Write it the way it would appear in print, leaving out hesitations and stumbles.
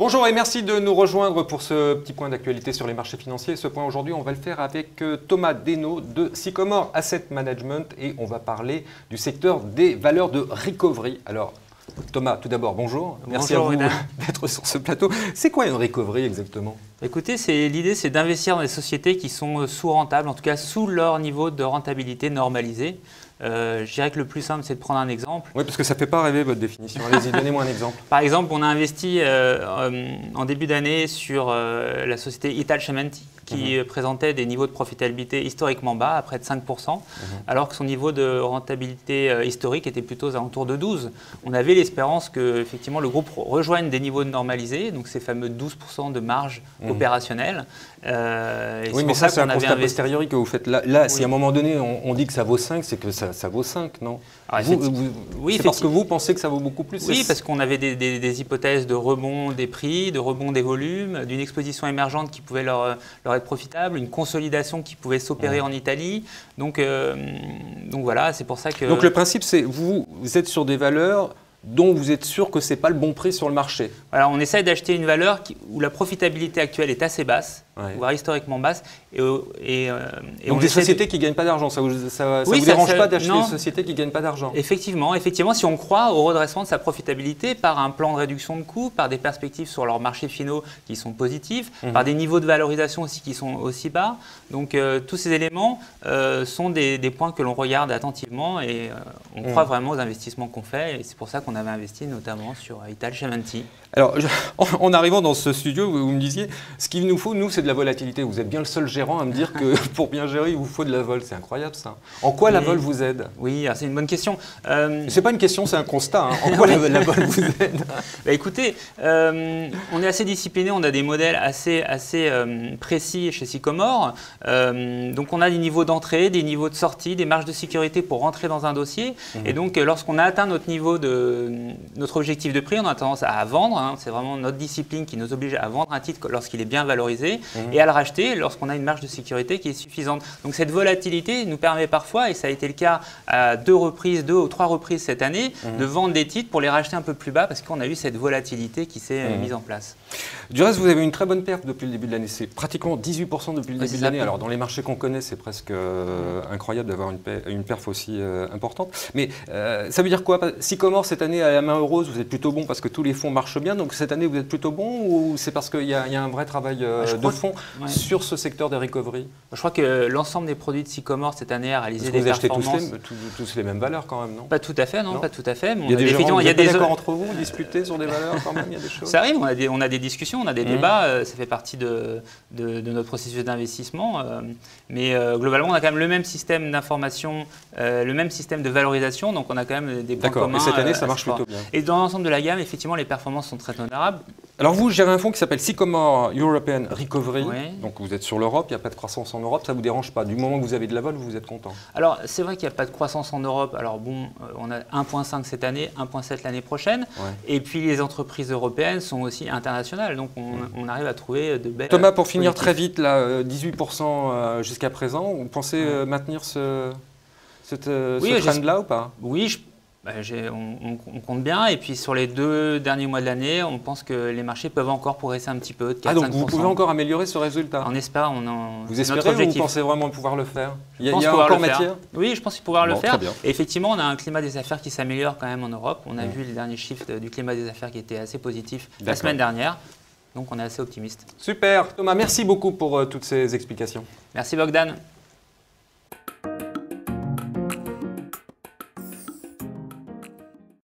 Bonjour et merci de nous rejoindre pour ce petit point d'actualité sur les marchés financiers. Ce point aujourd'hui, on va le faire avec Thomas Desnos de Sycomore Asset Management et on va parler du secteur des valeurs de recovery. Alors Thomas, tout d'abord, bonjour. Merci à vous d'être sur ce plateau. C'est quoi une recovery exactement? Écoutez, l'idée c'est d'investir dans des sociétés qui sont sous-rentables, en tout cas sous leur niveau de rentabilité normalisé. Je dirais que le plus simple, c'est de prendre un exemple. Oui, parce que ça ne fait pas rêver votre définition. Allez-y, donnez-moi un exemple. Par exemple, on a investi en début d'année sur la société Italcementi qui présentait des niveaux de profitabilité historiquement bas, à près de 5%, alors que son niveau de rentabilité historique était plutôt aux alentours de 12%. On avait l'espérance que effectivement, le groupe rejoigne des niveaux normalisés, donc ces fameux 12% de marge opérationnelle. Oui, mais ça, c'est un constat posteriori que vous faites. Là, si à un moment donné, on dit que ça vaut 5, c'est que ça vaut 5, non? Oui, c'est parce que vous pensez que ça vaut beaucoup plus? Oui, parce qu'on avait des hypothèses de rebond des prix, de rebond des volumes, d'une exposition émergente qui pouvait leur être profitable, une consolidation qui pouvait s'opérer en Italie. Donc voilà, c'est pour ça que… Donc le principe, c'est vous êtes sur des valeurs dont vous êtes sûr que ce n'est pas le bon prix sur le marché. Voilà, on essaie d'acheter une valeur où la profitabilité actuelle est assez basse, voire historiquement basse. Donc des sociétés qui ne gagnent pas d'argent, ça ne vous dérange pas d'acheter des sociétés qui ne gagnent pas d'argent? Effectivement, si on croit au redressement de sa profitabilité par un plan de réduction de coûts, par des perspectives sur leurs marchés finaux qui sont positifs, par des niveaux de valorisation aussi qui sont aussi bas. Donc tous ces éléments sont des points que l'on regarde attentivement et on croit vraiment aux investissements qu'on fait et c'est pour ça qu'on avait investi notamment sur Italcementi. Alors, en arrivant dans ce studio, vous me disiez, ce qu'il nous faut, nous, c'est de la volatilité. Vous êtes bien le seul gérant à me dire que pour bien gérer, il vous faut de la vol. C'est incroyable, ça. En quoi la vol vous aide? Oui, c'est une bonne question. C'est pas une question, c'est un constat. Hein. En quoi la vol vous aide? Écoutez, on est assez discipliné, on a des modèles assez précis chez Sycomore. Donc, on a des niveaux d'entrée, des niveaux de sortie, des marges de sécurité pour rentrer dans un dossier. Et donc, lorsqu'on a atteint notre objectif de prix, on a tendance à vendre. C'est vraiment notre discipline qui nous oblige à vendre un titre lorsqu'il est bien valorisé et à le racheter lorsqu'on a une marge de sécurité qui est suffisante. Donc cette volatilité nous permet parfois, et ça a été le cas à 2 ou 3 reprises cette année, de vendre des titres pour les racheter un peu plus bas parce qu'on a eu cette volatilité qui s'est mise en place. Du reste, vous avez une très bonne perf depuis le début de l'année. C'est pratiquement 18% depuis le début de l'année. Alors dans les marchés qu'on connaît, c'est presque incroyable d'avoir une perf aussi importante. Mais ça veut dire quoi? Sycomore, cette année, à la main heureuse, vous êtes plutôt bon parce que tous les fonds marchent bien. Donc cette année, vous êtes plutôt bon ou c'est parce qu'il y a un vrai travail de fond sur ce secteur des recovery? Je crois que l'ensemble des produits de Sycomore cette année a réalisé des performances. Vous achetez tous les mêmes valeurs quand même, non? Pas tout à fait, non, pas tout à fait. Mais il y a des accords entre vous, discuter sur des valeurs quand même, il y a des choses. Ça arrive, on a des discussions, on a des débats, ça fait partie de notre processus d'investissement. Mais globalement, on a quand même le même système d'information, le même système de valorisation, donc on a quand même des points communs. Et cette année, ça marche plutôt bien. Et dans l'ensemble de la gamme, effectivement, les performances sont très honorables. Alors vous gérez un fonds qui s'appelle Sycomore European Recovery, donc vous êtes sur l'Europe, il n'y a pas de croissance en Europe, ça ne vous dérange pas? Du moment que vous avez de la vol, vous êtes content? Alors c'est vrai qu'il n'y a pas de croissance en Europe, alors bon, on a 1,5 cette année, 1,7 l'année prochaine, et puis les entreprises européennes sont aussi internationales, donc on arrive à trouver de belles… Thomas, pour finir très vite, là, 18% jusqu'à présent, vous pensez maintenir ce trend-là ou pas? Oui, on compte bien, et puis sur les 2 derniers mois de l'année, on pense que les marchés peuvent encore progresser un petit peu, de 4-5%. Donc vous pouvez encore améliorer ce résultat? On espère, vous espérez ou vous pensez vraiment pouvoir le faire? Il y a encore matière? Oui, je pense pouvoir le faire. Et effectivement, on a un climat des affaires qui s'améliore quand même en Europe. On a vu les derniers chiffres du climat des affaires qui étaient assez positifs la semaine dernière. Donc on est assez optimiste. Super. Thomas, merci beaucoup pour toutes ces explications. Merci Bogdan.